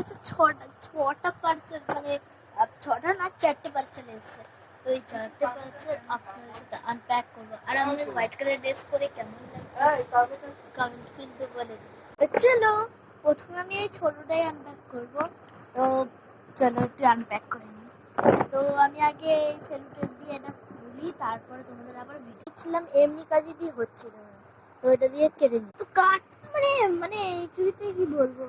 আছে ছটা পার্সেল, মানে ছটা না, 4টে পার্সেল এসেছে। তো এই 4টে পার্সেল আপনাদের সাথে আনপ্যাক করবো। আর আমাদের হোয়াইট কালার ড্রেস পরে কেমন লাগছে কমেন্ট কিন্তু বলে দিন। তো চলো, প্রথমে আমি এই ছোটটাই আনপ্যাক করবো। তো চলো একটু আনপ্যাক করে নিই। তো আমি আগে এই সেলুটেপ দিয়ে এটা খুলি, তারপরে তোমাদের আবার ভিডিও ছিলাম, এমনি কাজে দিয়ে হচ্ছিল না, তো এটা দিয়ে কেটে নিই। তো কাট মানে মানে এই চুরিতে কি বলবো,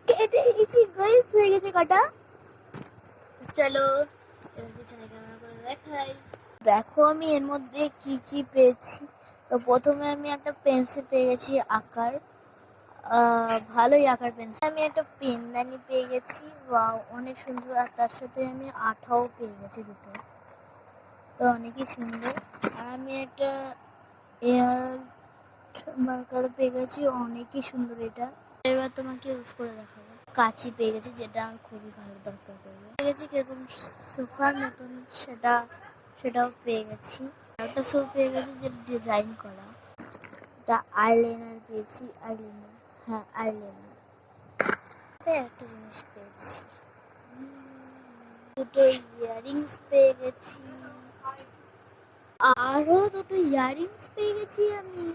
কেটে নিয়েছি গাইস, হয়ে গেছে কাটা। চলো এবার পিছনে ক্যামেরা করে দেখাই। দেখো আমি এর মধ্যে কি কি পেয়েছি। তো প্রথমে আমি একটা পেন্সিল পেয়ে গেছি আঁকার, ভালোই আঁকার পেন্সিল। আমি একটা পেনদানি পেয়ে গেছি, ওয়াও অনেক সুন্দর। আর তার সাথে আমি আঠাও পেয়ে গেছি দুটো, তো অনেকই সুন্দর। আর আমি একটা এয়ার মার্কার পেয়ে গেছি, অনেকই সুন্দর এটা। এবার তোমাকে ইউজ করে দেখাবো। কাঁচি পেয়ে গেছি, যেটা আমার খুবই ভালো দরকার পড়বে। পেয়ে গেছি কিরকম সোফার মতন, সেটাও পেয়ে গেছি। একটা সোফা পেয়ে গেছি যেটা ডিজাইন করা। একটা আইলাইনার পেয়েছি, আইলাইনার, হ্যাঁ আইলাইনার। একটা জিনিস পেয়েছি, দুটো ইয়াররিংস পেয়ে গেছি, আরো দুটো ইয়াররিংস পেয়ে গেছি। আমি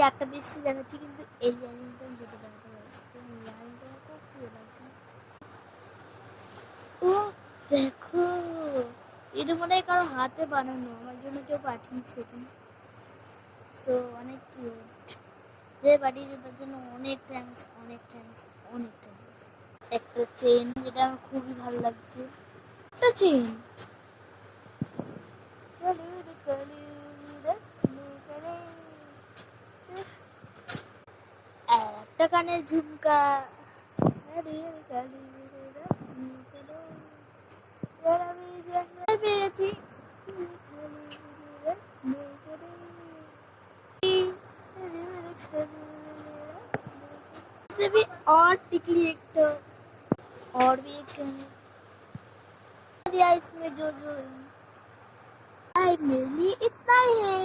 একটা বেশি দেখাচ্ছি, কিন্তু এই ইয়াররিংটা আমি দুটো দেখাতে পারছি। ইয়াররিংটা খুব প্রিয় লাগছে। ও দেখো, এটা মনে হয় কারো হাতে বানানো, আমার জন্য কেউ পাঠিয়েছে। তো অনেক কিউট, যে পাঠিয়েছে তার জন্য অনেক থ্যাঙ্কস, অনেক থ্যাঙ্কস, অনেক থ্যাঙ্কস। একটা চেন, যেটা আমার খুবই ভালো লাগছে, একটা চেন। একটা কানের ঝুমকা পেয়ে গেছি। भी और टिकली एक तो और भी एक दिया इसमें जो जो है। मेरे लिए इतना ही है।